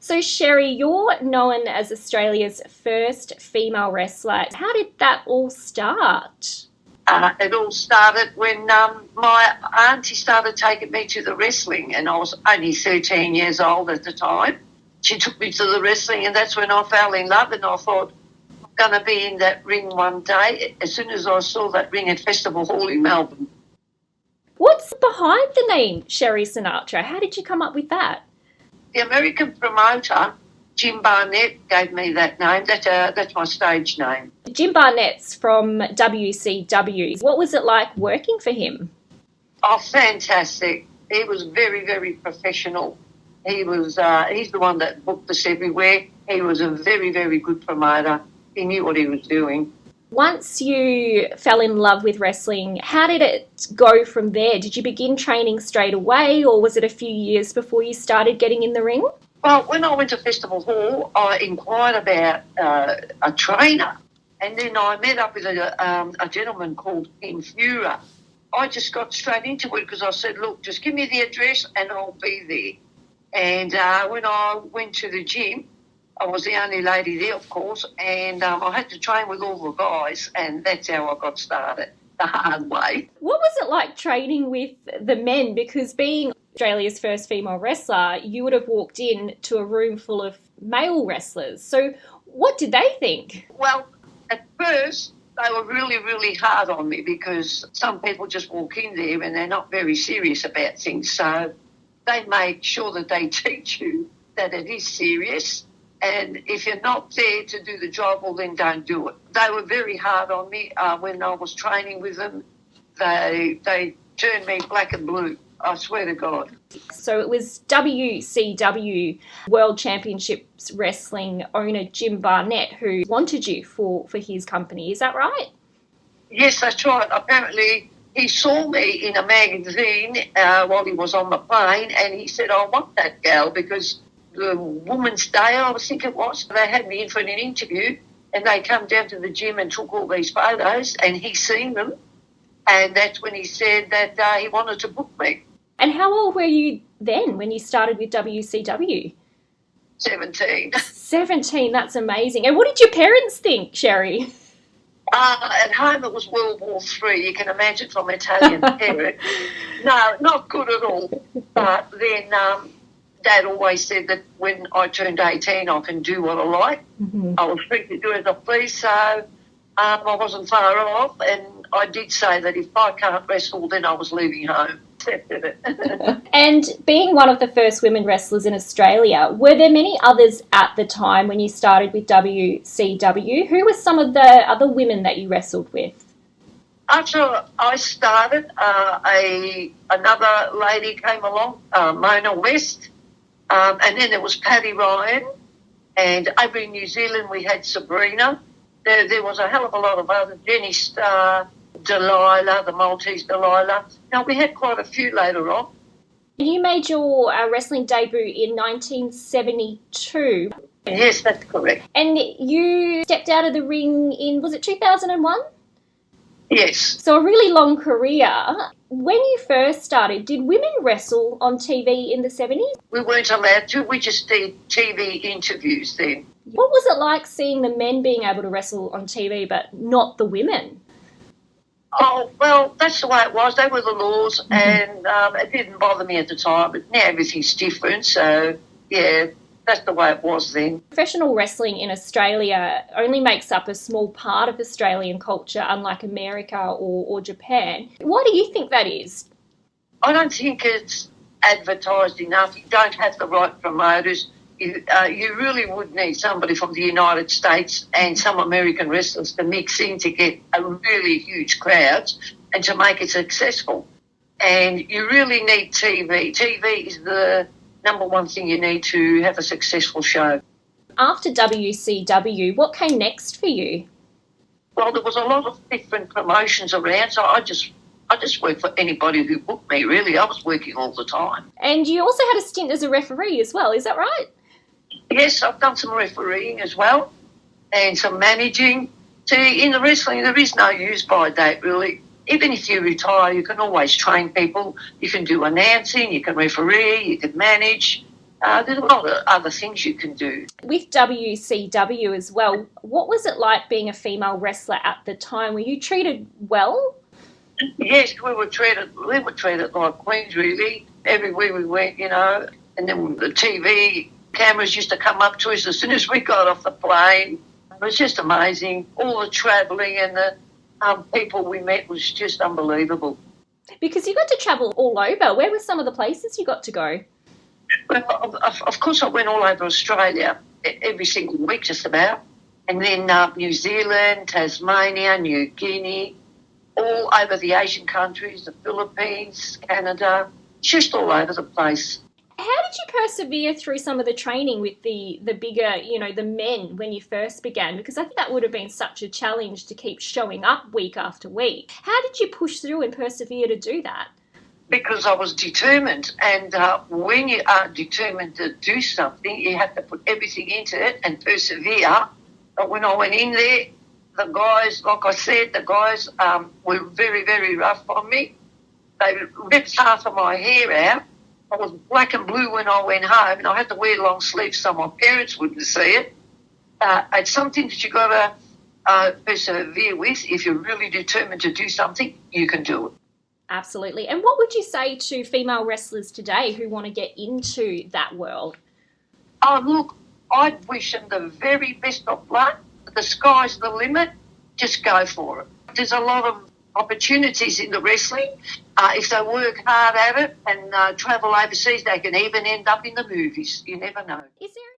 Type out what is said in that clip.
So, Sherrie, you're known as Australia's first female wrestler. How did that all start? It all started when my auntie started taking me to the wrestling, and I was only 13 years old at the time. She took me to the wrestling, and that's when I fell in love, and I thought, I'm going to be in that ring one day, as soon as I saw that ring at Festival Hall in Melbourne. What's behind the name Sherrie Sinatra? How did you come up with that? The American promoter, Jim Barnett, gave me that name. That's my stage name. Jim Barnett's from WCW. What was it like working for him? Oh, fantastic. He was very, very professional. He's the one that booked us everywhere. He was a very, very good promoter. He knew what he was doing. Once you fell in love with wrestling, how did it go from there? Did you begin training straight away, or was it a few years before you started getting in the ring? Well, when I went to Festival Hall, I inquired about a trainer, and then I met up with a gentleman called Ken Fura. I just got straight into it because I said, look, just give me the address and I'll be there. And when I went to the gym, I was the only lady there, of course, and I had to train with all the guys, and that's how I got started, the hard way. What was it like training with the men? Because being Australia's first female wrestler, you would have walked in to a room full of male wrestlers. So what did they think? Well, at first, they were really, really hard on me because some people just walk in there and they're not very serious about things. So they make sure that they teach you that it is serious. And if you're not there to do the job, well, then don't do it. They were very hard on me when I was training with them. They turned me black and blue, I swear to God. So it was WCW World Championships Wrestling owner Jim Barnett who wanted you for his company. Is that right? Yes, that's right. Apparently he saw me in a magazine while he was on the plane, and he said, I want that gal because the Women's Day, I think it was, they had me in for an interview, and they come down to the gym and took all these photos, and he seen them, and that's when he said that he wanted to book me. And how old were you then when you started with WCW? 17. 17, that's amazing. And what did your parents think, Sherrie? At home it was World War III, you can imagine from Italian parents. No, not good at all. But then Dad always said that when I turned 18 I can do what I like. Mm-hmm. I was free to do as I please, so I wasn't far off, and I did say that if I can't wrestle then I was leaving home. Accepted it. And being one of the first women wrestlers in Australia, were there many others at the time when you started with WCW? Who were some of the other women that you wrestled with? After I started, another lady came along, Mona West, and then there was Patti Ryan, and over in New Zealand we had Sabrina. There was a hell of a lot of others, Jenny Starr, Delilah, the Maltese Delilah. Now, we had quite a few later on. You made your wrestling debut in 1972. Yes, that's correct. And you stepped out of the ring in, was it 2001? Yes. So a really long career. When you first started, did women wrestle on TV in the 70s? We weren't allowed to. We just did TV interviews then. What was it like seeing the men being able to wrestle on TV but not the women? Oh, well, that's the way it was. They were the laws, and it didn't bother me at the time. But now everything's different, so, yeah, that's the way it was then. Professional wrestling in Australia only makes up a small part of Australian culture, unlike America or Japan. Why do you think that is? I don't think it's advertised enough. You don't have the right promoters. You really would need somebody from the United States and some American wrestlers to mix in to get a really huge crowd and to make it successful. And you really need TV. TV is the number one thing you need to have a successful show. After WCW, what came next for you? Well, there was a lot of different promotions around, so I just worked for anybody who booked me, really. I was working all the time. And you also had a stint as a referee as well, is that right? Yes, I've done some refereeing as well and some managing. See, in the wrestling, there is no use-by date, really. Even if you retire, you can always train people. You can do announcing, you can referee, you can manage. There's a lot of other things you can do. With WCW as well, what was it like being a female wrestler at the time? Were you treated well? Yes, we were treated like queens, really. Everywhere we went, and then the TV cameras used to come up to us as soon as we got off the plane. It was just amazing. All the travelling and the people we met was just unbelievable. Because you got to travel all over. Where were some of the places you got to go? Well, of course, I went all over Australia every single week, just about. And then New Zealand, Tasmania, New Guinea, all over the Asian countries, the Philippines, Canada, just all over the place. How did you persevere through some of the training with the bigger, the men when you first began? Because I think that would have been such a challenge to keep showing up week after week. How did you push through and persevere to do that? Because I was determined, and when you are determined to do something, you have to put everything into it and persevere. But when I went in there, the guys, like I said, were very, very rough on me. They ripped half of my hair out. I was black and blue when I went home, and I had to wear long sleeves so my parents wouldn't see it. It's something that you've got to persevere with. If you're really determined to do something, you can do it. Absolutely. And what would you say to female wrestlers today who want to get into that world? Oh, look, I'd wish them the very best of luck. The sky's the limit. Just go for it. There's a lot of opportunities in the wrestling. If they work hard at it and travel overseas, they can even end up in the movies. You never know. Is there